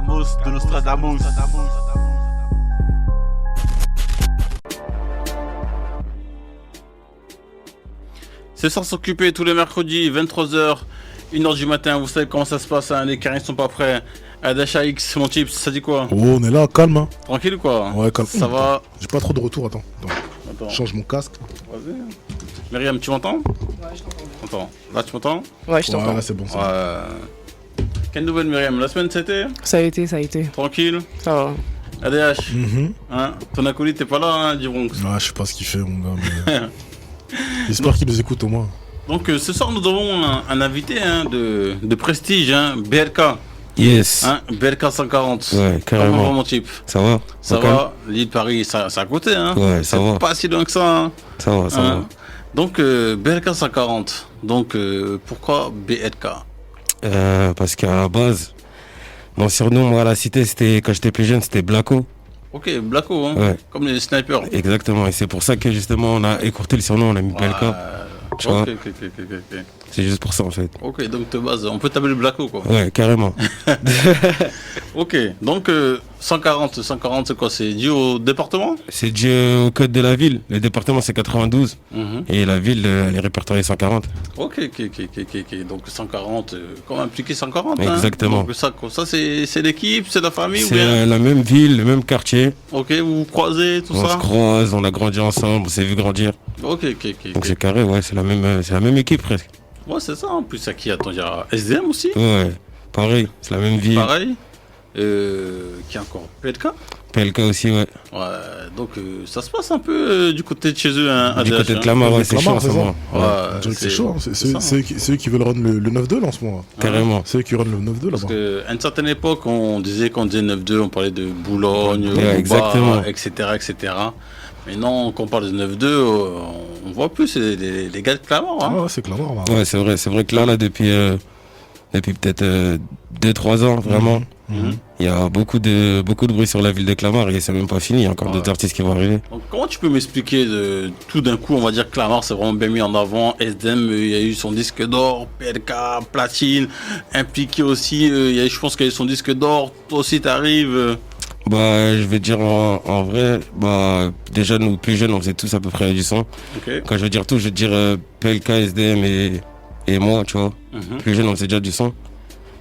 de Nostradamus. C'est sans s'occuper tous les mercredis, 23h, 1h du matin. Vous savez comment ça se passe, hein, les carrés sont pas prêts. Adacha X, mon type, ça dit quoi? Oh, on est là, calme. Hein. Tranquille ou quoi? Ouais, calme. Ça va? J'ai pas trop de retour, attends. Je change mon casque. Vas-y. Myriam, tu m'entends? Ouais, je t'entends. Là, tu m'entends? Ouais, je t'entends. Ouais, là, c'est bon. Quelle nouvelle, Myriam? La semaine, c'était? Ça a été. Tranquille? Ça va. ADH, hein? Ton acolyte, t'es pas là, hein, du Bronx? Ouais, je sais pas ce qu'il fait, mon gars, mais... J'espère qu'il nous écoute au moins. Donc, ce soir, nous avons un invité hein, de prestige, hein, BLK. Yes. Hein, BLK 140. Ouais, carrément. Comment va, mon type? Ça va? Ça va? L'île de Paris, c'est à côté, hein? Ouais, ça va. C'est pas si loin que ça, hein? Ça va, ça va. Donc, BLK 140. Donc, pourquoi BLK? Parce qu'à la base, mon surnom, moi, à la cité, c'était, quand j'étais plus jeune, c'était Blacko. Ok, Blacko, hein? Ouais. Comme les snipers. Exactement, et c'est pour ça que justement, on a écourté le surnom, on a mis BLK. Tu vois? Ok. C'est juste pour ça, en fait. Ok, donc de base, on peut t'appeler Blacko, quoi. Ouais, carrément. Ok, donc 140, c'est quoi? C'est dû au département? C'est dû au code de la ville. Le département, c'est 92. Et la ville, elle est répertoriée 140. Ok. Donc 140, comment impliquer 140? Exactement. Hein? Donc ça c'est l'équipe, c'est la famille ou C'est bien? la même ville, le même quartier. Ok, vous vous croisez, tout On ça? se croise, on a grandi ensemble, on s'est vu grandir. Ok. Donc c'est carré, ouais, c'est la même équipe presque. Ouais, c'est ça. En plus, il y a SDM aussi. Ouais, pareil, c'est la même ville. Pareil. Qui a encore PLK? PLK aussi, ouais. Ouais, donc ça se passe un peu du côté de chez eux, hein, Du ADH, côté de hein. Clamart, ouais, c'est chaud en ce moment. Ouais, On dirait que c'est chaud. Hein. C'est eux qui veulent run le 9-2 là en ce moment. Carrément. C'est eux qui run le 9-2 Parce là-bas. qu'à une certaine époque, on disait 9-2, on parlait de Boulogne, Roubaix, exactement. etc. Maintenant, quand on parle de 9-2, on voit plus les gars de Clamart. Hein. Ouais, c'est Clamart. Là. Ouais, c'est vrai que là depuis peut-être 2-3 ans, vraiment, il y a beaucoup de bruit sur la ville de Clamart et c'est même pas fini, il y a encore d'autres artistes qui vont arriver. Donc, comment tu peux m'expliquer tout d'un coup, on va dire que Clamart c'est vraiment bien mis en avant, SDM, il y a eu son disque d'or, PLK, platine, impliqué aussi, je pense qu'il y a eu son disque d'or, toi aussi t'arrives. Bah, je vais dire en vrai, bah, déjà nous plus jeunes, on faisait tous à peu près du son. Okay. Quand je veux dire tout, je veux dire PLK, SDM et moi, tu vois. Plus jeunes, on faisait déjà du son.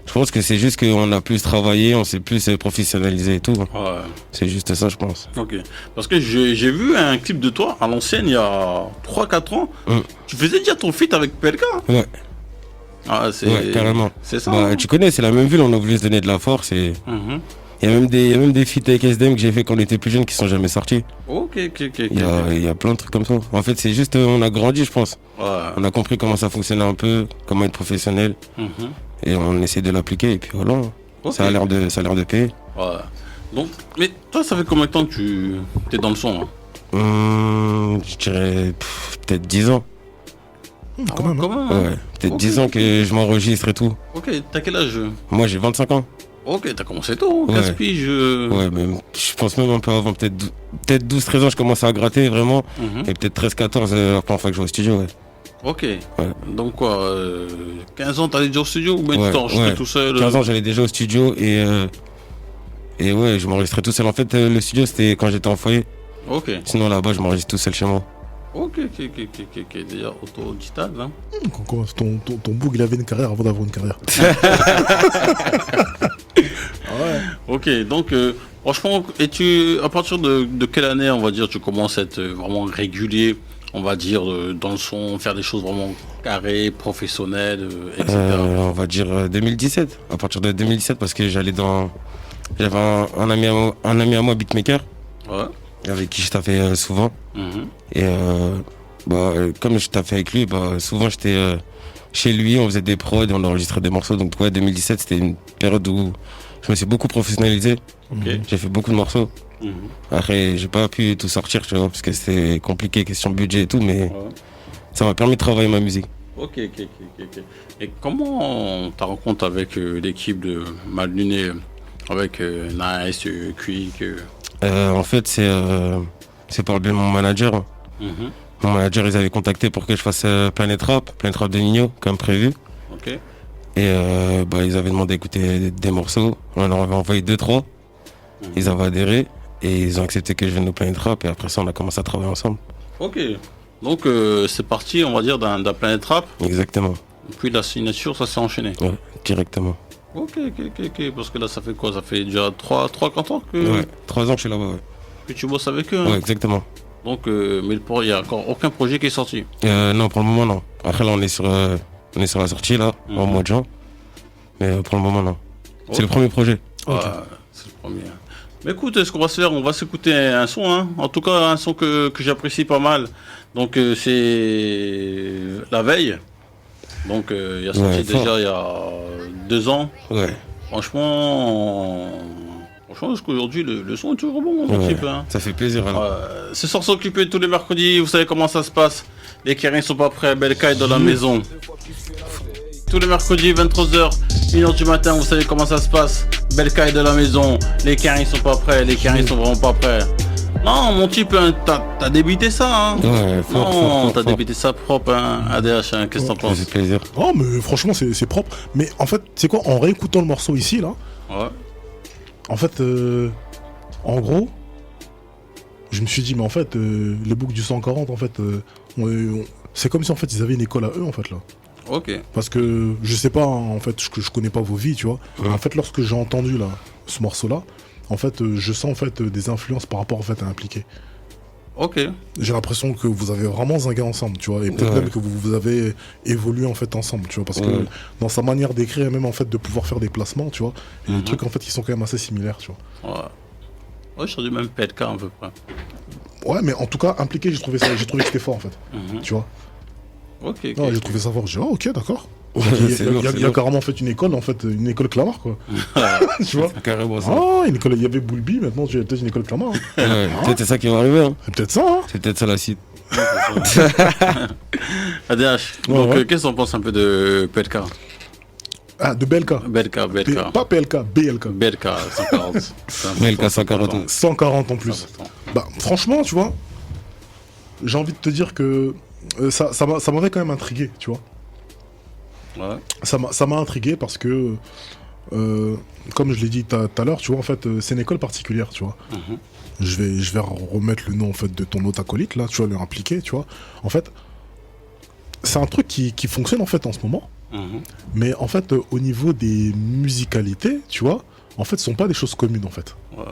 Je pense que c'est juste qu'on a plus travaillé, on s'est plus professionnalisé et tout. Ouais. C'est juste ça, je pense. Ok. Parce que j'ai vu un clip de toi à l'ancienne il y a 3-4 ans. Tu faisais déjà ton feat avec PLK. Ouais. Ah, ouais, carrément. C'est ça. Bah, tu connais, c'est la même ville, on a voulu se donner de la force et... Il y a même des feats avec SDM que j'ai fait quand on était plus jeunes qui sont jamais sortis. Ok. Il y a plein de trucs comme ça. En fait, c'est juste, on a grandi, je pense. Ouais. On a compris comment ça fonctionnait un peu, comment être professionnel. Et on essaie de l'appliquer et puis voilà. Okay. Ça a l'air de payer. Ouais. Donc, mais toi, ça fait combien de temps que tu es dans le son hein? Je dirais peut-être 10 ans. Quand même. Ouais, peut-être 10 ans que je m'enregistre et tout. Ok, t'as quel âge? Moi, j'ai 25 ans. Ok, t'as commencé tôt, 15 piges. Ouais, mais je pense même un peu avant, peut-être 12-13 ans, je commençais à gratter vraiment. Et peut-être 13-14 la première fois que je vais au studio, ouais. Ok. Ouais. Donc quoi, 15 ans t'allais déjà au studio ou bien tu t'enregistrais tout seul? 15 ans j'allais déjà au studio et ouais, je m'enregistrais tout seul. En fait, le studio c'était quand j'étais en foyer. Ok. Sinon là-bas, je m'enregistre tout seul chez moi. Ok. Déjà autodidacte, hein. Ton boug, il avait une carrière avant d'avoir une carrière. Ouais. Ok, donc franchement, à partir de quelle année, on va dire, tu commences à être vraiment régulier, on va dire, dans le son, faire des choses vraiment carrées, professionnelles, etc. On va dire 2017. À partir de 2017, parce que j'avais un ami à moi, beatmaker. Ouais. Avec qui je taffais souvent. Et comme je taffais avec lui, souvent j'étais chez lui, on faisait des prods et on enregistrait des morceaux. Donc ouais, 2017 c'était une période où je me suis beaucoup professionnalisé. J'ai fait beaucoup de morceaux. Après j'ai pas pu tout sortir, tu vois, parce que c'était compliqué, question budget et tout, mais ça m'a permis de travailler ma musique. Ok. Et comment ta rencontre avec l'équipe de Malluné, avec Nice, Quick En fait, c'est par le biais de mon manager. Mon manager, ils avaient contacté pour que je fasse Planet Rap de Nino, comme prévu. Ok. Et ils avaient demandé d'écouter des morceaux. On leur avait envoyé 2-3. Ils avaient adhéré et ils ont accepté que je vienne au Planet Rap. Et après ça, on a commencé à travailler ensemble. Ok. Donc c'est parti, on va dire, d'un Planet Rap. Exactement. Puis la signature, ça s'est enchaîné. Ouais, directement. Ok. Parce que là, ça fait quoi? Ça fait déjà 3-4 ans que... Ouais, 3 ans que je suis là-bas, ouais. Que tu bosses avec eux. Hein. Ouais, exactement. Donc, mais il n'y a encore aucun projet qui est sorti. Non, pour le moment, non. Après, là, on est sur la sortie, là, au mois de juin. Mais pour le moment, non. Okay. C'est le premier projet. Ouais, c'est le premier. Mais écoute, ce qu'on va se faire, on va s'écouter un son. Hein. En tout cas, un son que j'apprécie pas mal. Donc, c'est La Veille. Donc, il a sorti déjà il y a 2 ans. Ouais. Franchement, jusqu'aujourd'hui, le son est toujours bon, mon type. Hein. Ça fait plaisir, alors. Ce soir s'occuper tous les mercredis, vous savez comment ça se passe. Les Kérins sont pas prêts, Belka est dans la maison. Tous les mercredis, 23h, 1h du matin, vous savez comment ça se passe. Belka est de la maison, les Kérins sont pas prêts, les Kérins sont vraiment pas prêts. Non, mon type, hein, t'as débité ça, hein. Ouais, fort. T'as débité ça propre, hein, ADH, hein, qu'est-ce que t'en penses? Ça fait plaisir. Oh, mais franchement, c'est propre. Mais en fait, c'est quoi, en réécoutant le morceau ici, là, ouais. En fait, en gros, je me suis dit, mais en fait, les boucs du 140, en fait, c'est comme si en fait ils avaient une école à eux, en fait, là. Ok. Parce que je sais pas, en fait, je connais pas vos vies, tu vois. En fait, lorsque j'ai entendu là ce morceau-là, en fait, je sens en fait des influences par rapport en fait à Impliqué. Ok. J'ai l'impression que vous avez vraiment zingué ensemble, tu vois, et peut-être même que vous avez évolué en fait ensemble, tu vois, parce que dans sa manière d'écrire et même en fait de pouvoir faire des placements, tu vois, il y a des trucs en fait qui sont quand même assez similaires, tu vois. Ouais, je suis du même PLK un peu près. Ouais, mais en tout cas, Impliqué, j'ai trouvé que c'était fort en fait, tu vois. Ok. Non, j'ai trouvé ça fort. J'ai dit, ok, d'accord. Il y a carrément en fait une école Clamart, quoi. Tu vois. Carrément ça. Ah, une école, il y avait Boulby, maintenant tu as peut-être une école Clamart. Hein. Peut-être c'est ça qui va arriver. Hein. C'est peut-être ça, hein. C'est peut-être ça la suite. ADH, donc qu'est-ce qu'on pense un peu de PLK? Ah, de BLK. BLK. Pas PLK, BLK. BLK 140. BLK 140. 140 en plus. Bah, franchement, tu vois, j'ai envie de te dire que ça m'avait quand même intrigué, tu vois. Ouais. Ça m'a intrigué parce que, comme je l'ai dit tout à l'heure, tu vois, en fait, c'est une école particulière, tu vois. Je vais remettre le nom en fait de ton autre acolyte là, tu vas le impliquer, tu vois. En fait, c'est un truc qui fonctionne en fait en ce moment. Mais en fait, au niveau des musicalités, tu vois, en fait, ce sont pas des choses communes en fait. Ouais.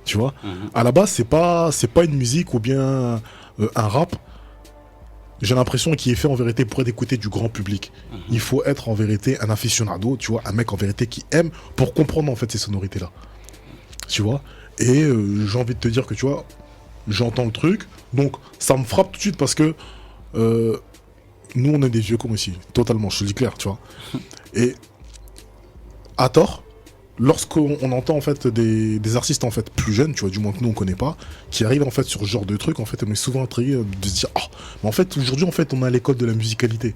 Tu vois. À la base, c'est pas une musique ou bien un rap. J'ai l'impression qu'il est fait en vérité pour être écouté du grand public. Il faut être en vérité un aficionado, tu vois, un mec en vérité qui aime pour comprendre en fait ces sonorités là. Tu vois. Et j'ai envie de te dire que tu vois, j'entends le truc, donc ça me frappe tout de suite parce que nous on est des vieux cons ici, totalement, je te le dis clair, tu vois. Et à tort, lorsqu'on entend en fait des artistes en fait plus jeunes, tu vois, du moins que nous on connaît pas, qui arrivent en fait sur ce genre de truc, en fait on est souvent intrigué de se dire ah, mais en fait aujourd'hui en fait on a l'école de la musicalité.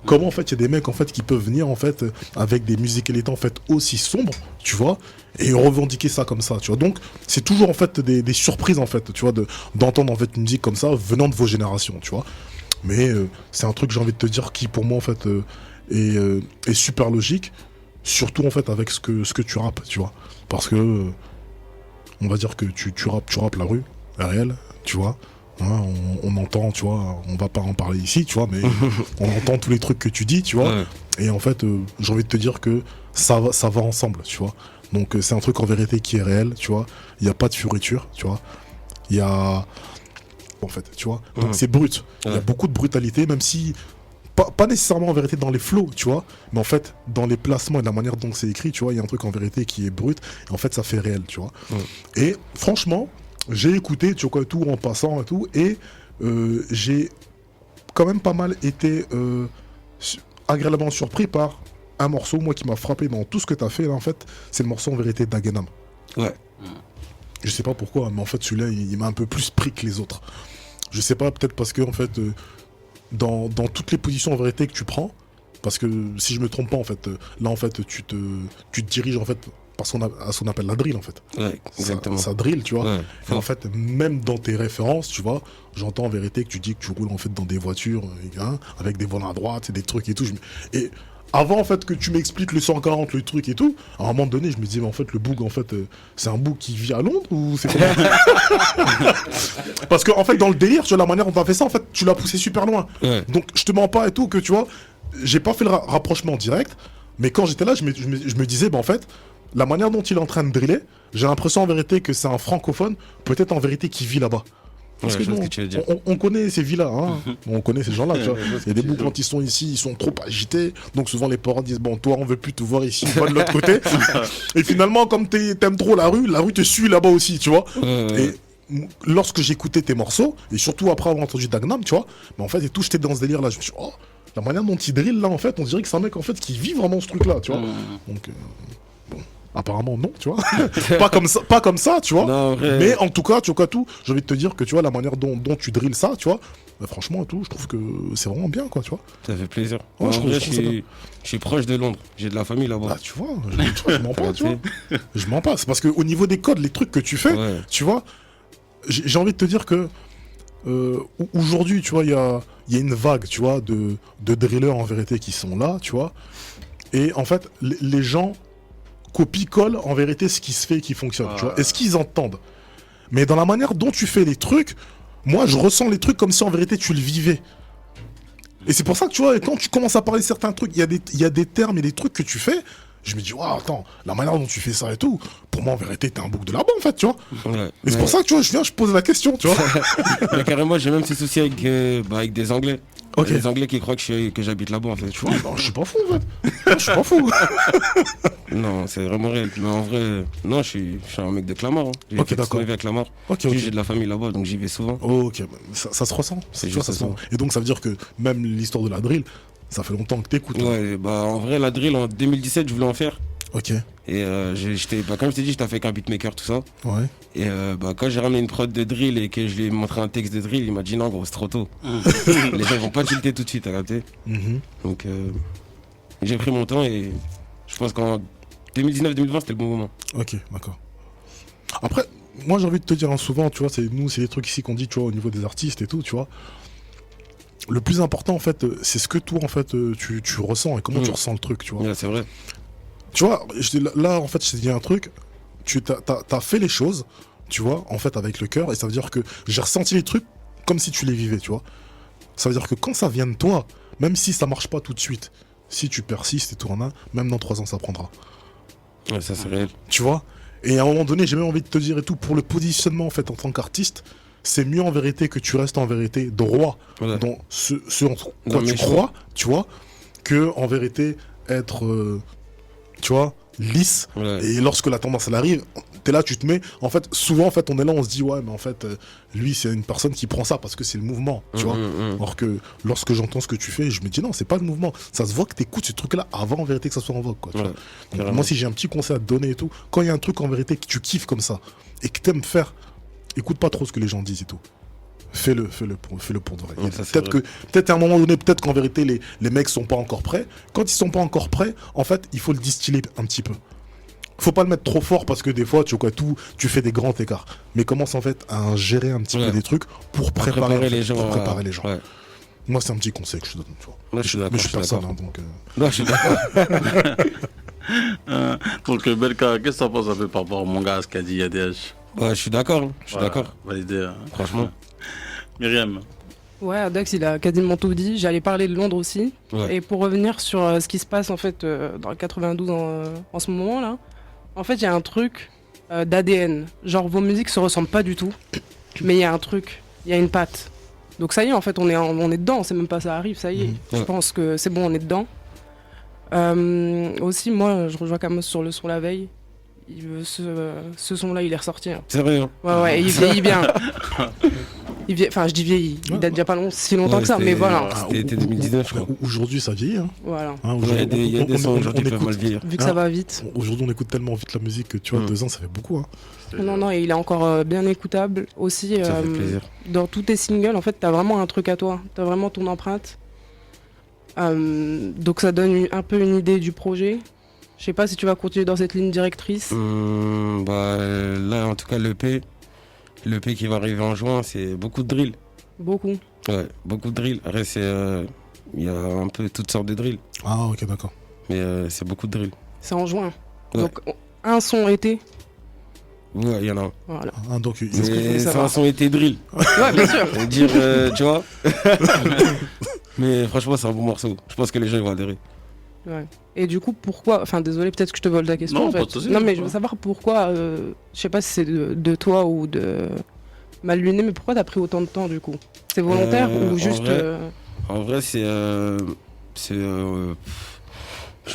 Comment en fait il y a des mecs en fait qui peuvent venir en fait avec des musicalités en fait aussi sombres, tu vois, et revendiquer ça comme ça, tu vois. Donc c'est toujours en fait des surprises en fait, tu vois, d'entendre en fait une musique comme ça venant de vos générations, tu vois. Mais c'est un truc, j'ai envie de te dire, qui pour moi en fait est super logique, surtout en fait avec ce que tu rappes, tu vois. Parce que on va dire que tu rappes la rue, la réelle, tu vois. Hein, on entend, tu vois, on va pas en parler ici, tu vois, mais on entend tous les trucs que tu dis, tu vois. Et en fait, j'ai envie de te dire que ça va ensemble, tu vois. Donc c'est un truc en vérité qui est réel, tu vois. Il n'y a pas de fioriture, tu vois. Il y a... En fait, tu vois. Donc c'est brut. Il y a beaucoup de brutalité, même si... Pas nécessairement en vérité dans les flows, tu vois. Mais en fait, dans les placements et la manière dont c'est écrit, tu vois, il y a un truc en vérité qui est brut. Et en fait, ça fait réel, tu vois. Et franchement... J'ai écouté, tu vois, tout en passant et tout, et j'ai quand même pas mal été agréablement surpris par un morceau, moi, qui m'a frappé dans tout ce que t'as fait, là, en fait, c'est le morceau, en vérité, d'Agenam. Ouais. Je sais pas pourquoi, mais en fait, celui-là, il m'a un peu plus pris que les autres. Je sais pas, peut-être parce que, en fait, dans toutes les positions, en vérité, que tu prends, parce que, si je me trompe pas, en fait, là, en fait, tu te diriges, en fait, parce qu'on appelle la drill en fait. Ouais, exactement. Ça drill, tu vois. Ouais. Et en fait, même dans tes références, tu vois, j'entends en vérité que tu dis que tu roules en fait dans des voitures avec des volants à droite et des trucs et tout. Et avant en fait que tu m'expliques le 140, le truc et tout, à un moment donné, je me disais, mais en fait, le boug, en fait, c'est un boug qui vit à Londres ou c'est comment? Parce que, en fait, dans le délire, tu vois, la manière dont t'as fait ça, en fait, tu l'as poussé super loin. Ouais. Donc, je te mens pas et tout, que tu vois, j'ai pas fait le rapprochement direct, mais quand j'étais là, je me disais, bah, en fait, la manière dont il est en train de driller, j'ai l'impression en vérité que c'est un francophone, peut-être en vérité qui vit là-bas. Parce Ouais, que je vois nous, ce que tu veux dire. on connaît ces villas, hein. On connaît ces gens-là, tu vois. Ouais, je vois ce Il y a que des tu bouts veux quand ils sont ici, ils sont trop agités. Donc souvent les parents disent bon, toi on veut plus te voir ici, va de l'autre côté. Et finalement, comme t'aimes trop la rue te suit là-bas aussi, tu vois. Ouais. Et lorsque j'écoutais tes morceaux, et surtout après avoir entendu Dagnam, tu vois, mais en fait, et tout, j'étais dans ce délire-là. Je me suis dit, oh, la manière dont il drill là, en fait, on dirait que c'est un mec en fait qui vit vraiment ce truc-là, tu vois. Donc bon. Apparemment non, tu vois. pas comme ça, tu vois. Non, vrai. Mais en tout cas, tu vois tout, j'ai envie de te dire que tu vois la manière dont tu drilles ça, tu vois. Bah, franchement et tout, je trouve que c'est vraiment bien quoi, tu vois. Ça fait plaisir. Ouais, En je trouve vrai, ça je suis proche de Londres. J'ai de la famille là-bas. Bah tu vois, je mens pas, tu vois. Je mens pas, c'est parce que au niveau des codes, les trucs que tu fais, Ouais. tu vois, j'ai envie de te dire que aujourd'hui, tu vois, il y a une vague, tu vois, de drillers en vérité qui sont là, tu vois. Et en fait, les gens copie-colle en vérité ce qui se fait et qui fonctionne, tu vois. Est-ce qu'ils entendent? Mais dans la manière dont tu fais les trucs, moi je ressens les trucs comme si en vérité tu le vivais. Et c'est pour ça que tu vois, quand tu commences à parler de certains trucs, il y a des termes et des trucs que tu fais, je me dis, waouh, attends, la manière dont tu fais ça et tout, pour moi en vérité t'es un bouc de là-bas en fait, tu vois. Ouais. Et c'est pour ça que tu vois, je pose la question, tu vois. Mais carrément, j'ai même ces soucis avec des Anglais. Ok. Des Anglais qui croient que j'habite là-bas en fait. Tu vois, non, je suis pas fou en fait. Non, je suis pas fou. Non, c'est vraiment réel. Mais en vrai, non, je suis un mec de Clamart. Hein. J'ai Ok, fait toute d'accord. ma vie à Clamart. Ok, Juste, ok. j'ai de la famille là-bas, donc j'y vais souvent. Ok, ça se ressent. C'est Tu vois, juste ça se ça. ressent. Et donc ça veut dire que même l'histoire de la drill, ça fait longtemps que t'écoutes. Hein. Ouais, bah en vrai, la drill en 2017, je voulais en faire. Ok, Et comme je t'ai dit, j'étais fait avec un beatmaker, tout ça. ouais. Et quand j'ai ramené une prod de drill et que je lui ai montré un texte de drill, il m'a dit non, gros, c'est trop tôt. Les gens vont pas tilter tout de suite, t'as capté. Mhm. Donc j'ai pris mon temps et je pense qu'en 2019-2020, c'était le bon moment. Ok, d'accord. Après, moi j'ai envie de te dire souvent, tu vois, c'est les trucs ici qu'on dit, tu vois, au niveau des artistes et tout, tu vois. Le plus important en fait, c'est ce que toi en fait tu ressens et comment tu ressens le truc, tu vois. Ouais, c'est vrai. Tu vois, là en fait je t'ai dit un truc, t'as fait les choses, tu vois, en fait avec le cœur, et ça veut dire que j'ai ressenti les trucs comme si tu les vivais, tu vois. Ça veut dire que quand ça vient de toi, même si ça marche pas tout de suite, si tu persistes et tout en un, même dans 3 ans ça prendra. Ouais, ça c'est réel. Tu vois. Et à un moment donné, j'ai même envie de te dire et tout, pour le positionnement en fait en tant qu'artiste, c'est mieux en vérité que tu restes en vérité droit Voilà. dans ce en quoi Dans tu mes crois, tu vois, que en vérité être, tu vois, lisse. Ouais. Et lorsque la tendance elle arrive, t'es là, tu te mets. En fait, souvent en fait, on est là, on se dit ouais, mais en fait, lui c'est une personne qui prend ça parce que c'est le mouvement, tu vois. Alors que lorsque j'entends ce que tu fais, je me dis non, c'est pas le mouvement. Ça se voit que t'écoutes ce truc-là avant en vérité que ça soit en vogue, quoi. Tu Ouais, vois. Donc, carrément. moi, si j'ai un petit conseil à te donner et tout, quand il y a un truc en vérité que tu kiffes comme ça et que t'aimes faire, écoute pas trop ce que les gens disent et tout. Fais-le pour de vrai. Ouais, ça, c'est Peut-être à un moment donné, peut-être qu'en vérité les mecs sont pas encore prêts. Quand ils sont pas encore prêts, en fait, il faut le distiller un petit peu. Faut pas le mettre trop fort parce que des fois, tu fais des grands écarts. Mais commence en fait à gérer un petit peu des trucs pour préparer les gens. Pour préparer les gens. Ouais. Moi, c'est un petit conseil que je te donne. Tu vois. Là, je suis d'accord. Mais je suis personne, hein, donc. Non, je suis d'accord. Donc, Belka, qu'est-ce que t'en penses un peu par rapport à mon gars, ce qu'a dit ADH? Ouais, je suis d'accord. Hein. Je suis Voilà, d'accord. Validé. Hein. Franchement. Myriam. Ouais, Adax, il a quasiment tout dit. J'allais parler de Londres aussi. Ouais. Et pour revenir sur ce qui se passe en fait dans le 92 en ce moment là, en fait, il y a un truc d'ADN. Genre, vos musiques se ressemblent pas du tout, mais il y a un truc, il y a une patte. Donc ça y est, en fait, on est dedans. C'est même pas ça arrive, ça y est. Ouais. Je pense que c'est bon, on est dedans. Aussi, moi, je rejoins Kamos sur le son la veille. Ce son-là, il est ressorti. Hein. C'est vrai. Hein. Ouais, il vieillit bien. Enfin, je dis vieilli. Il date déjà pas si longtemps Ouais, que ça, mais voilà. C'était 2019, je crois. Aujourd'hui, ça vieillit. Hein. Voilà. Hein, Il y a des sons aujourd'hui qui peuvent écoute- mal vieillir. Vu que ça va vite. Aujourd'hui, on écoute tellement vite la musique que tu vois, 2 ans, ça fait beaucoup. Hein. Non, et il est encore bien écoutable. Aussi, Ça fait plaisir. dans tous tes singles, en fait, t'as vraiment un truc à toi. T'as vraiment ton empreinte. Donc ça donne un peu une idée du projet. Je sais pas si tu vas continuer dans cette ligne directrice. Là, en tout cas, l'EP qui va arriver en juin, c'est beaucoup de drill. Beaucoup. Ouais, beaucoup de drill. Après, il y a un peu toutes sortes de drills. Ah, ok, d'accord. Mais c'est beaucoup de drills. C'est en juin. Ouais. Donc, un son été. Ouais, il y en a un. Voilà. Ah, donc, C'est un son été drill. Ouais, bien sûr. On va dire, tu vois. Mais franchement, c'est un bon morceau. Je pense que les gens ils vont adhérer. Ouais. Et du coup, pourquoi. Enfin, désolé, peut-être que je te vole ta question. Non, en fait. pas de souci, Non, mais je ouais. veux savoir pourquoi. Je sais pas si c'est de toi ou de Malluné, mais pourquoi t'as pris autant de temps du coup? C'est volontaire ou juste. En vrai, c'est. Je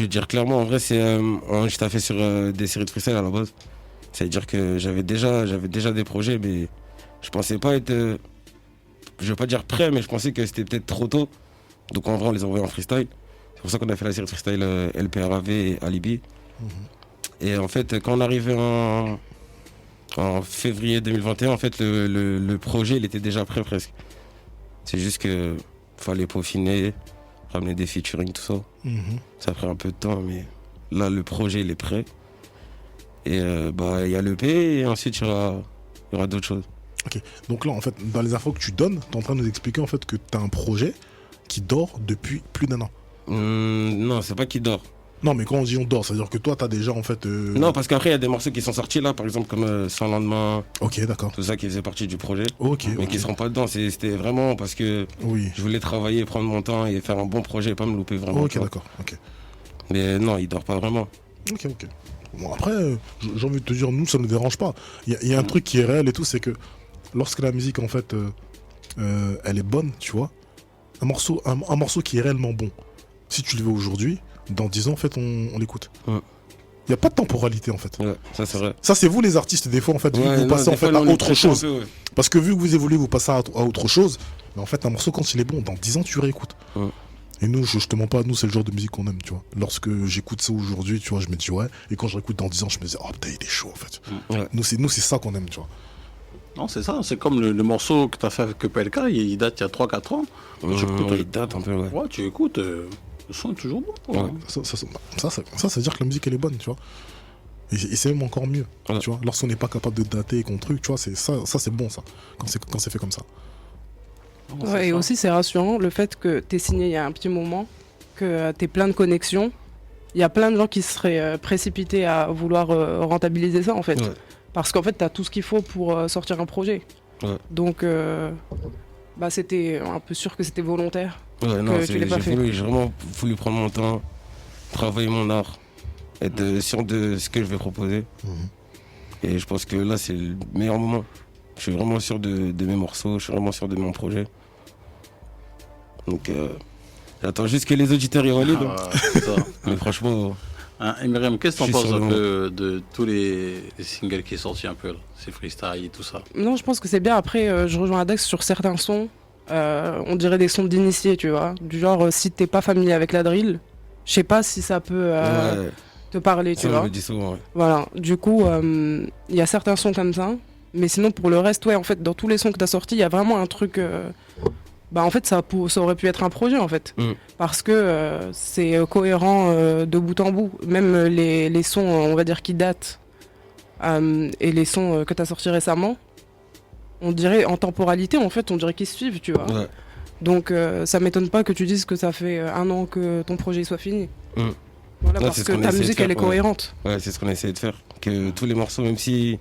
vais dire clairement, en vrai, c'est. Je t'ai fait sur des séries de freestyle à la base. C'est-à-dire que j'avais déjà des projets, mais je pensais pas être. Je vais pas dire prêt, mais je pensais que c'était peut-être trop tôt. Donc en vrai, on les a envoyés en freestyle. C'est pour ça qu'on a fait la série de freestyle LPRAV et Alibi. Et en fait, quand on arrivait en février 2021, en fait, le projet, il était déjà prêt presque. C'est juste que fallait peaufiner, ramener des featuring, tout ça. Ça a pris un peu de temps, mais là, le projet, il est prêt. Et il y a l'EP et ensuite, il y aura d'autres choses. Ok, donc là, en fait, dans les infos que tu donnes, tu es en train de nous expliquer en fait que tu as un projet qui dort depuis plus d'1 an. Non, c'est pas qu'il dort. Non, mais quand on dit on dort, c'est-à-dire que toi, tu as déjà en fait. Non, parce qu'après, il y a des morceaux qui sont sortis là, par exemple, comme Sans lendemain, Ok, d'accord. tout ça qui faisait partie du projet. Ok. Mais qui ne seront pas dedans. C'était vraiment parce que Oui. je voulais travailler, prendre mon temps et faire un bon projet et pas me louper vraiment. Ok, tu vois. d'accord. Ok. Mais non, il dort pas vraiment. Ok. Bon, après, j'ai envie de te dire, nous, ça ne nous dérange pas. Il y a un truc qui est réel et tout, c'est que lorsque la musique, en fait, elle est bonne, tu vois, un morceau qui est réellement bon, si tu le veux aujourd'hui, dans 10 ans, en fait, on l'écoute. Ouais. Il n'y a pas de temporalité, en fait. Ouais, ça c'est vrai. Ça, c'est vous, les artistes, des fois, en fait, vu que vous passez en fait, à autre chose. Parce que vu que vous évoluez, vous passez à autre chose. Mais en fait, un morceau, quand il est bon, dans 10 ans, tu réécoutes. Ouais. Et nous, je te mens pas, nous, c'est le genre de musique qu'on aime, tu vois. Lorsque j'écoute ça aujourd'hui, tu vois, je me dis ouais. Et quand je réécoute dans 10 ans, je me dis, oh putain, il est chaud, en fait. Ouais. Nous, c'est ça qu'on aime, tu vois. Non, c'est ça. C'est comme le morceau que tu as fait avec PLK, il date il y a 3-4 ans. Il date un peu, ouais. Ouais, tu écoutes, le son est toujours bon. Quoi. Ouais. Ça veut dire que la musique, elle est bonne, tu vois. Et c'est même encore mieux, Ouais. tu vois. Lorsqu'on n'est pas capable de dater et qu'on truc, tu vois, c'est ça c'est bon, ça. Quand c'est fait comme ça. Non, c'est Ouais, et ça. aussi, c'est rassurant le fait que t'es signé il y a un petit moment, que t'es plein de connexions. Il y a plein de gens qui seraient précipités à vouloir rentabiliser ça, en fait. Ouais. Parce qu'en fait, t'as tout ce qu'il faut pour sortir un projet. Ouais. Donc, c'était un peu sûr que c'était volontaire. Ouais, non, tu l'as pas fait. j'ai vraiment voulu prendre mon temps, travailler mon art, être sûr de ce que je vais proposer. Et je pense que là, c'est le meilleur moment. Je suis vraiment sûr de mes morceaux, je suis vraiment sûr de mon projet. Donc, j'attends juste que les auditeurs y valident. Ah, c'est ça. Mais franchement, Hein, et Myriam, qu'est-ce que Je t'en suis penses sur un le peu de tous les singles qui sont sortis un peu là, ces freestyles et tout ça? Non, je pense que c'est bien. Après, je rejoins Adax sur certains sons. On dirait des sons d'initiés, tu vois. Du genre, si t'es pas familier avec la drill, je sais pas si ça peut ouais, te parler, tu ça, je vois. me dis souvent. Ouais. Voilà, du coup, il y a certains sons comme ça. Mais sinon, pour le reste, ouais, en fait, dans tous les sons que t'as sortis, il y a vraiment un truc... en fait, ça aurait pu être un projet, en fait. Parce que c'est cohérent de bout en bout. Même les sons, on va dire, qui datent, et les sons que t'as sortis récemment, on dirait, en temporalité, en fait, on dirait qu'ils se suivent, tu vois. Ouais. Donc, ça m'étonne pas que tu dises que ça fait 1 an que ton projet soit fini. Voilà, Ouais, parce c'est ce que qu'on ta essaie de musique, faire, elle est ouais. cohérente. Ouais, c'est ce qu'on essaie de faire. Que tous les morceaux, même si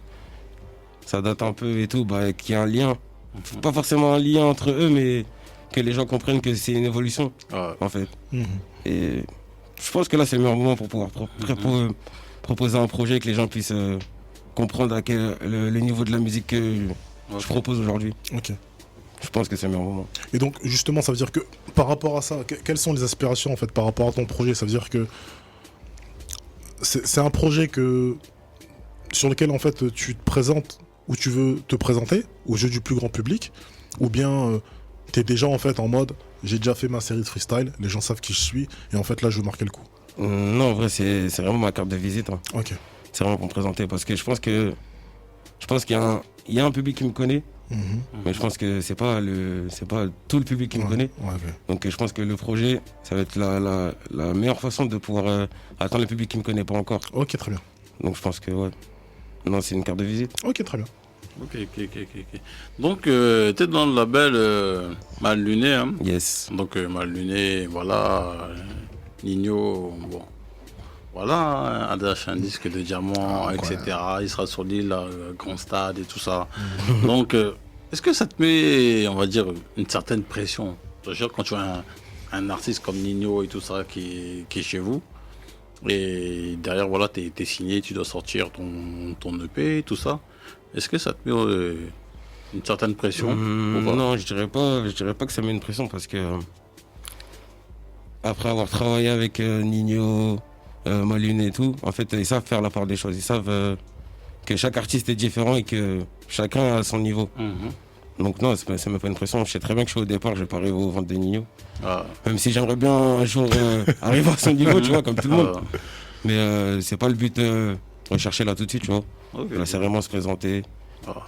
ça date un peu et tout, qu'il y a un lien. Pas forcément un lien entre eux, mais que les gens comprennent que c'est une évolution, en fait. Et je pense que là, c'est le meilleur moment pour pouvoir proposer un projet que les gens puissent comprendre à le niveau de la musique que je propose aujourd'hui. Ok. Je pense que c'est le meilleur moment. Et donc, justement, ça veut dire que par rapport à ça, quelles sont les aspirations en fait par rapport à ton projet? Ça veut dire que c'est un projet sur lequel en fait tu te présentes ou tu veux te présenter aux yeux du plus grand public, ou bien t'es déjà en fait en mode j'ai déjà fait ma série de freestyle, les gens savent qui je suis et en fait là je veux marquer le coup. Non, en vrai, c'est vraiment ma carte de visite. Hein. Ok. C'est vraiment pour me présenter parce que je pense qu'il y a un public qui me connaît. Mais je pense que c'est pas tout le public qui me connaît. Ouais, ok. Donc je pense que le projet, ça va être la meilleure façon de pouvoir atteindre le public qui me connaît pas encore. Ok, très bien. Donc je pense que ouais. Non, c'est une carte de visite. Ok, très bien. Ok. Donc, tu es dans le label Mal Luné, hein. Yes. Donc, Mal Luné, voilà. Nino, bon. Voilà, ADH, un disque de diamant, etc. Il sera sur l'île, grand stade et tout ça. Donc, est-ce que ça te met, on va dire, une certaine pression? C'est-à-dire quand tu as un artiste comme Nino et tout ça qui est chez vous, et derrière, voilà, t'es signé, tu dois sortir ton EP, tout ça. Est-ce que ça te met une certaine pression ou pas? Non, je dirais pas que ça met une pression parce que après avoir travaillé avec Nino, Malune et tout, en fait, ils savent faire la part des choses. Ils savent que chaque artiste est différent et que chacun a son niveau. Donc non, ça me met pas une pression. Je sais très bien que je suis au départ, je vais pas arriver au ventre de Nino. Même si j'aimerais bien un jour arriver à son niveau, tu vois, comme tout le monde. Mais c'est pas le but de rechercher là tout de suite, tu vois. Là, c'est vraiment se présenter,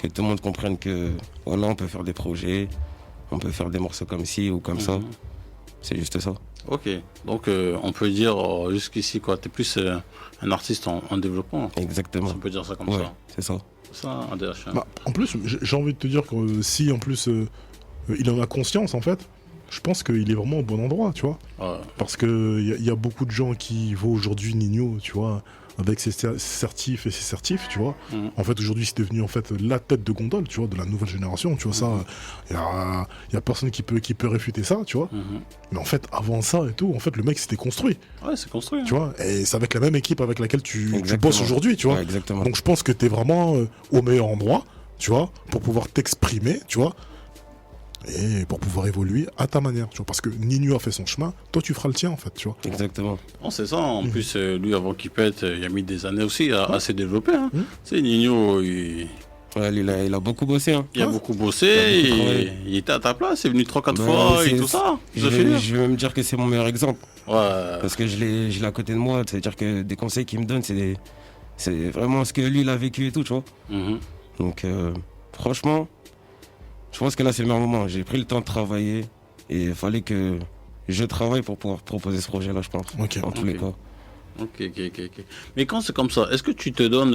que tout le monde comprenne que voilà, on peut faire des projets, on peut faire des morceaux comme ci ou comme ça. C'est juste ça. Ok, donc on peut dire jusqu'ici, quoi, t'es plus un artiste en développement. Exactement. On peut dire ça comme Ouais, ça. c'est ça. C'est ça, un DH. Bah, en plus, j'ai envie de te dire que si en plus il en a conscience, en fait, je pense qu'il est vraiment au bon endroit, tu vois. Parce qu'il y a beaucoup de gens qui voient aujourd'hui Nino, tu vois, avec ses certifs et ses certifs, tu vois. En fait, aujourd'hui, c'est devenu en fait la tête de gondole, tu vois, de la nouvelle génération, tu vois. Ça, il y a personne qui peut réfuter ça, tu vois. Mais en fait, avant ça et tout, en fait, le mec s'était construit. Ouais, c'est construit. Tu vois, et c'est avec la même équipe avec laquelle tu Exactement. bosses aujourd'hui, tu vois. Ouais, exactement. Donc je pense que t'es vraiment au meilleur endroit, tu vois, pour pouvoir t'exprimer, tu vois, et pour pouvoir évoluer à ta manière, tu vois. Parce que Nino a fait son chemin, toi tu feras le tien, en fait, tu vois. Exactement. Non, c'est ça. En plus, lui, avant qu'il pète, il a mis des années aussi à se développer. Hein. Tu sais, Nino, Ouais, il a beaucoup bossé. Hein. il a beaucoup bossé, Il a beaucoup travaillé. il était à ta place, il est venu 3-4 Bah, fois et c'est- tout ça. Je vais même dire que c'est mon meilleur exemple. Ouais. Parce que je l'ai à côté de moi. C'est-à-dire que des conseils qu'il me donne, c'est vraiment ce que lui, il a vécu et tout, tu vois. Donc, franchement, je pense que là, c'est le meilleur moment. J'ai pris le temps de travailler et il fallait que je travaille pour pouvoir proposer ce projet-là, je pense. Ok. En tous les cas. Ok. Mais quand c'est comme ça, est-ce que tu te donnes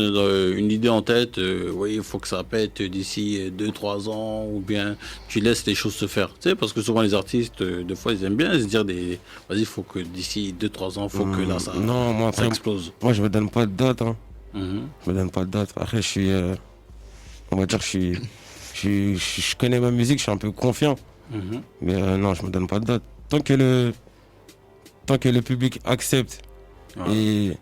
une idée en tête, oui, il faut que ça pète d'ici 2-3 ans, ou bien tu laisses les choses se faire? Tu sais, parce que souvent les artistes, des fois, ils aiment bien se dire vas-y, il faut que d'ici 2-3 ans, il faut que là, ça, Non, moi, ça après, explose. moi, je me donne pas de date. Hein. Je me donne pas de date. Après, je suis. On va dire que je connais ma musique, je suis un peu confiant. Mais non, je me donne pas de date. Tant que le public accepte et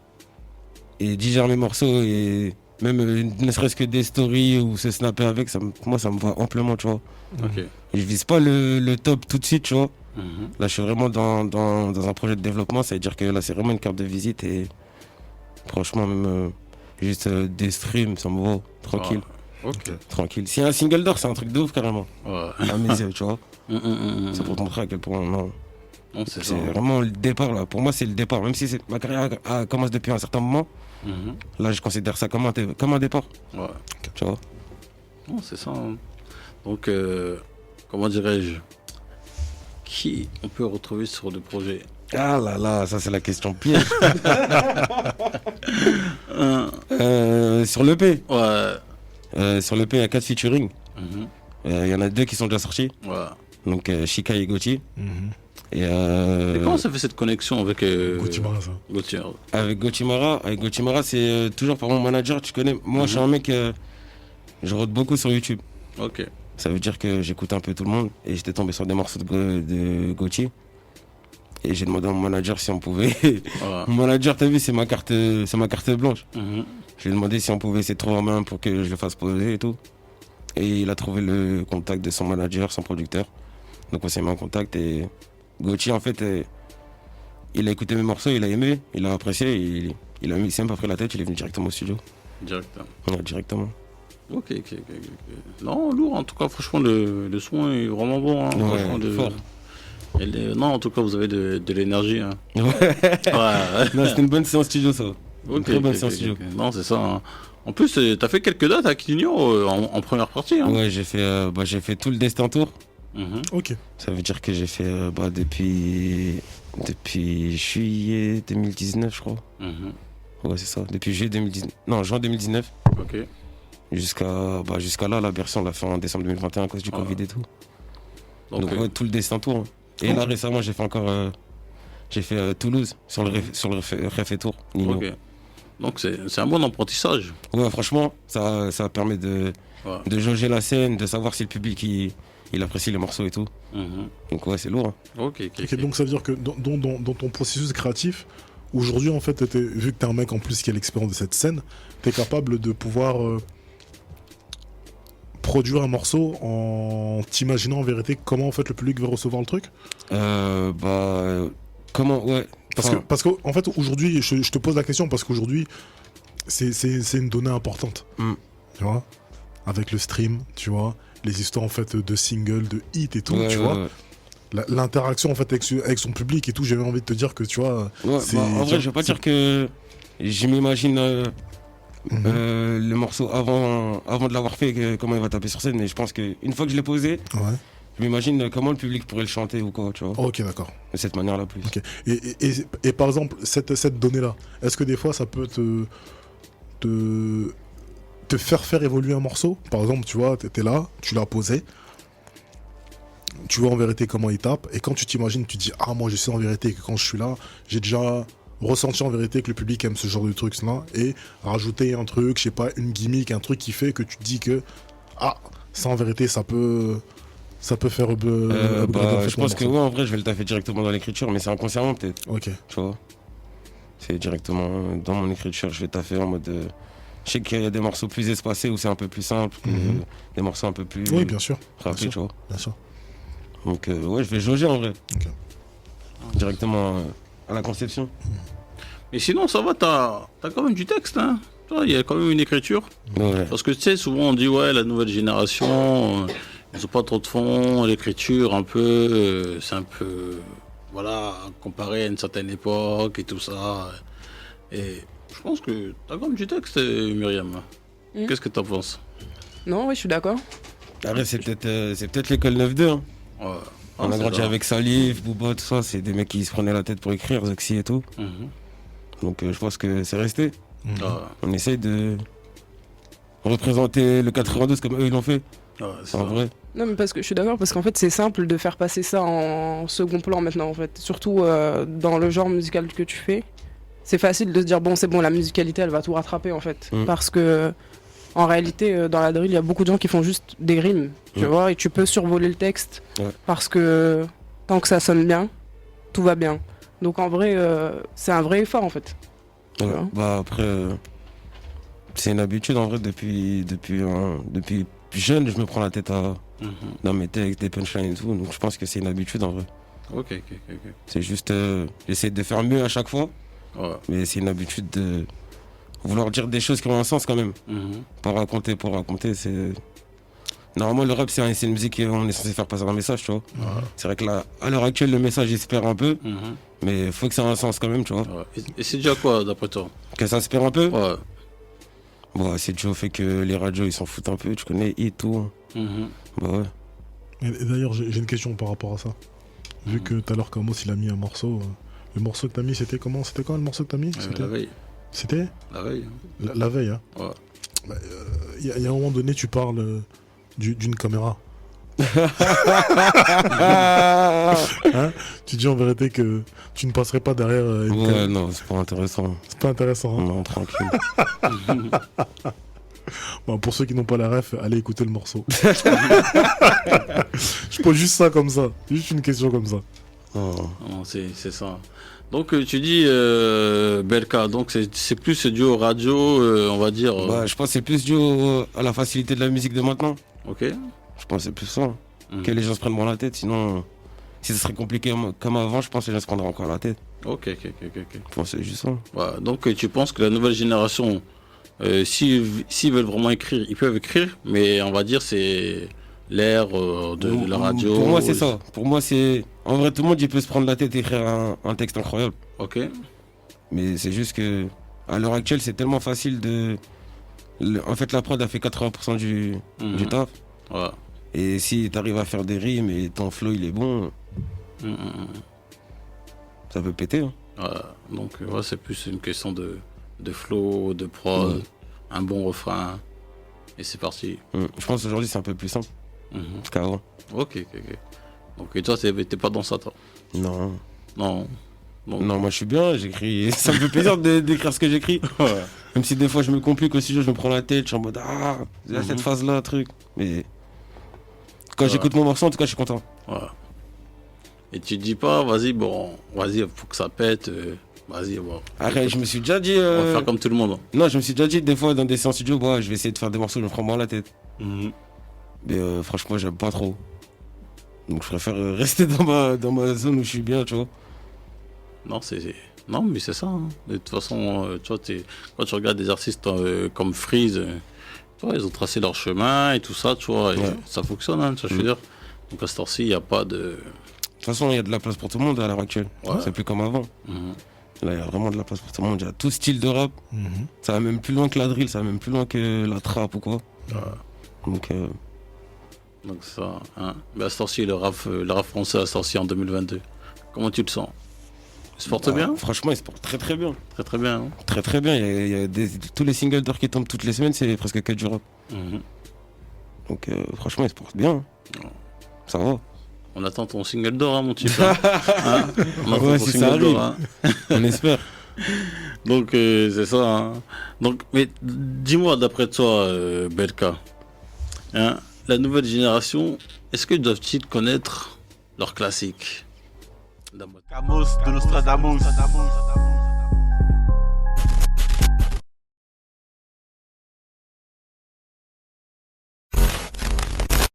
digère mes morceaux et même ne serait-ce que des stories ou se snapper avec, moi ça me va amplement, tu vois. Et je vise pas le top tout de suite, tu vois. Là je suis vraiment dans un projet de développement, ça veut dire que là c'est vraiment une carte de visite et franchement même juste des streams, ça me va tranquille. Tranquille. Si un single d'or, c'est un truc de ouf carrément. À mes yeux, tu vois. C'est pour te montrer à quel point non, c'est vraiment le départ là. Pour moi, c'est le départ. Même si ma carrière commence depuis un certain moment, là, je considère ça comme un départ. Tu vois. Non, c'est ça. Hein. Donc, comment dirais-je, qui on peut retrouver sur le projet? Ah là là, ça c'est la question piège. Sur l'EP. Sur l'EP, il y a 4 featuring. Il y en a 2 qui sont déjà sortis. Donc Shika et Gotti. Et comment ça fait cette connexion avec Gotimara, ça. Avec Gotimara, c'est toujours par mon manager. Tu connais, moi je suis un mec, je rôde beaucoup sur YouTube. Ça veut dire que j'écoute un peu tout le monde. Et j'étais tombé sur des morceaux de Gotti. Et j'ai demandé à mon manager si on pouvait. Mon manager, t'as vu, c'est ma carte blanche. Je lui ai demandé si on pouvait essayer de trouver un moyen pour que je le fasse poser et tout. Et il a trouvé le contact de son manager, son producteur. Donc on s'est mis en contact et Gotti, en fait, il a écouté mes morceaux, il a aimé, il a apprécié, il s'est même pas pris la tête, il est venu directement au studio. Directement. Ok. Non, lourd, en tout cas, franchement, le son est vraiment bon. Hein, fort. Non, en tout cas, vous avez de l'énergie. Hein. Non, c'était une bonne séance studio, ça. Une très bonne séance studio. Non, c'est ça. Hein. En plus, tu as fait quelques dates avec Nino en première partie. Hein. Ouais, j'ai fait tout le Destin Tour. Ok. Ça veut dire que j'ai fait depuis juillet 2019, je crois. Ouais, c'est ça. Depuis juillet 2019. Non, juin 2019. Ok. Jusqu'à là, la Bercy, on l'a fait en décembre 2021 à cause du Covid et tout. Donc ouais, tout le destin tourne. Et là, récemment, j'ai fait Toulouse, sur le Réfé Tour. Ok. Donc c'est un bon apprentissage. Ouais, franchement, ça permet de jauger la scène, de savoir si le public il apprécie les morceaux et tout. Donc ouais, c'est lourd. Ok. Donc ça veut dire que dans ton processus créatif, aujourd'hui, en fait, vu que t'es un mec en plus qui a l'expérience de cette scène, t'es capable de pouvoir produire un morceau en t'imaginant en vérité comment en fait le public va recevoir le truc. Comment, ouais. Parce que en fait aujourd'hui, je te pose la question parce qu'aujourd'hui c'est une donnée importante. Tu vois, avec le stream, tu vois, les histoires en fait de singles, de hits et tout, tu vois. L'interaction en fait avec son public et tout, j'avais envie de te dire que tu vois. En vrai, je vais pas dire que je m'imagine le morceau avant de l'avoir fait, comment il va taper sur scène, mais je pense qu'une fois que je l'ai posé, je m'imagine comment le public pourrait le chanter ou quoi, tu vois. Ok, d'accord. De cette manière-là plus. Okay. Et par exemple, cette donnée-là, est-ce que des fois ça peut te faire évoluer un morceau? Par exemple, tu vois, t'es là, tu l'as posé, tu vois en vérité comment il tape, et quand tu t'imagines, tu dis ah moi je sais en vérité que quand je suis là, j'ai déjà ressenti en vérité que le public aime ce genre de trucs là, et rajouter un truc, je sais pas, une gimmick, un truc qui fait que tu te dis que ça en vérité ça peut faire je pense que ouais, en vrai je vais le taffer directement dans l'écriture, mais c'est inconsciemment peut-être. Ok. Tu vois, c'est directement dans mon écriture, je vais taffer en mode je sais qu'il y a des morceaux plus espacés où c'est un peu plus simple, des morceaux un peu plus bien sûr, rapides, tu vois. Bien sûr. Donc ouais, je vais jauger en vrai. Okay. Directement à la conception. Mais sinon ça va, t'as quand même du texte, hein. Il y a quand même une écriture. Ouais. Parce que tu sais, souvent on dit ouais, la nouvelle génération, ils ont pas trop de fond, l'écriture un peu, c'est un peu, voilà, comparé à une certaine époque et tout ça. Et je pense que t'as quand même du texte, Myriam. Qu'est-ce que t'en penses? Non, oui, je suis d'accord. Après, c'est peut-être l'école 9-2. Hein. Ouais. On a grandi avec Salif, Booba, tout ça, c'est des mecs qui se prenaient la tête pour écrire, Zoxy et tout. Donc je pense que c'est resté. On essaye de représenter le 92 comme eux ils l'ont fait. C'est en vrai. Non mais parce que je suis d'accord, parce qu'en fait c'est simple de faire passer ça en second plan maintenant en fait. Surtout dans le genre musical que tu fais. C'est facile de se dire bon c'est bon, la musicalité elle va tout rattraper en fait. Parce que en réalité dans la drill il y a beaucoup de gens qui font juste des rimes, tu vois, et tu peux survoler le texte parce que tant que ça sonne bien, tout va bien. Donc en vrai c'est un vrai effort en fait. Bah après c'est une habitude en vrai depuis jeune, je me prends la tête dans mes textes, des punchlines et tout, donc je pense que c'est une habitude en vrai. Ok. C'est juste j'essaie de faire mieux à chaque fois, mais c'est une habitude de vouloir dire des choses qui ont un sens quand même. Pas raconter pour raconter, c'est... Normalement le rap c'est une musique on est censé faire passer un message, tu vois. C'est vrai que là, à l'heure actuelle le message il se perd un peu, mais il faut que ça ait un sens quand même, tu vois. Et c'est déjà quoi d'après toi? Que ça se perd un peu? Ouais. Bon, c'est déjà au fait que les radios ils s'en foutent un peu, tu connais, et tout. Bah ouais. Et d'ailleurs, j'ai une question par rapport à ça. Vu que tout à l'heure, Kamos il a mis un morceau. Le morceau que t'as mis, c'était comment? C'était quand le morceau que t'as mis? La veille. C'était La veille. La veille, hein? Ouais. Il y a un moment donné, tu parles d'une caméra. Hein? Tu dis en vérité que tu ne passerais pas derrière une caméra. Non, c'est pas intéressant. C'est pas intéressant. Hein? Non, tranquille. Bon, pour ceux qui n'ont pas la ref, allez écouter le morceau. Je pose juste ça comme ça. Juste une question comme ça. Non, c'est ça. Donc tu dis Belka, donc c'est plus ce duo radio, on va dire. Je pense que c'est plus dû à la facilité de la musique de maintenant. Ok. Je pense que c'est plus ça. Que les gens se prennent moins la tête, sinon si ce serait compliqué comme avant, je pense que les gens se prendraient encore la tête. Ok. Je pense que c'est juste ça. Ouais, donc tu penses que la nouvelle génération, s'ils veulent vraiment écrire, ils peuvent écrire, mais on va dire c'est l'ère de la radio. Pour moi c'est ça. Pour moi c'est... En vrai tout le monde il peut se prendre la tête et écrire un texte incroyable. Ok. Mais c'est juste que à l'heure actuelle c'est tellement facile de... En fait la prod a fait 80% du taf. Ouais. Et si t'arrives à faire des rimes et ton flow il est bon, ça peut péter. Hein. Donc c'est plus une question de flow, de prod, un bon refrain. Et c'est parti. Je pense qu'aujourd'hui, c'est un peu plus simple qu'avant. Ok. Donc, et toi, t'es pas dans ça, toi? Non. Non. Donc... Non, moi je suis bien, j'écris. Ça me fait plaisir d'écrire ce que j'écris. Ouais. Même si des fois je me complique aussi, je me prends la tête, je suis en mode il y a cette phase-là, truc. Mais quand j'écoute mon morceau, en tout cas, je suis content. Ouais. Et tu te dis pas, vas-y, faut que ça pète. Vas-y, bon. Arrête, je me suis déjà dit. On va faire comme tout le monde. Non, je me suis déjà dit des fois dans des séances studio, je vais essayer de faire des morceaux, je me prends moins la tête. Mais franchement, j'aime pas trop. Donc je préfère rester dans ma zone où je suis bien, tu vois. Non, mais c'est ça. Hein. De toute façon, tu vois, quand tu regardes des artistes comme Freeze, tu vois, ils ont tracé leur chemin et tout ça, tu vois, et ça fonctionne, hein, tu vois, je veux dire. Donc à cette heure-ci, il n'y a pas de... De toute façon, il y a de la place pour tout le monde à l'heure actuelle. Ouais. C'est plus comme avant. Là, il y a vraiment de la place pour tout le monde. Il y a tout style de rap. Ça va même plus loin que la drill, ça va même plus loin que la trap ou quoi. Donc ça, hein. Mais à cette heure-ci, le rap français à cette heure-ci en 2022. Comment tu le sens? Il se porte bien? Franchement, il se porte très très bien. Très très bien. Hein. Très très bien. Il y a tous les singles d'or qui tombent toutes les semaines, c'est presque que du rap. Donc franchement, il se porte bien. Ça va. On attend ton single d'or, hein, mon type. Hein. On attend ton si single ça arrive. d'or. Hein. On espère. Donc c'est ça. Hein. Donc, mais dis-moi, d'après toi, Belka, hein, la nouvelle génération, est-ce que doivent-ils connaître leurs classiques? Camos de Nostradamus.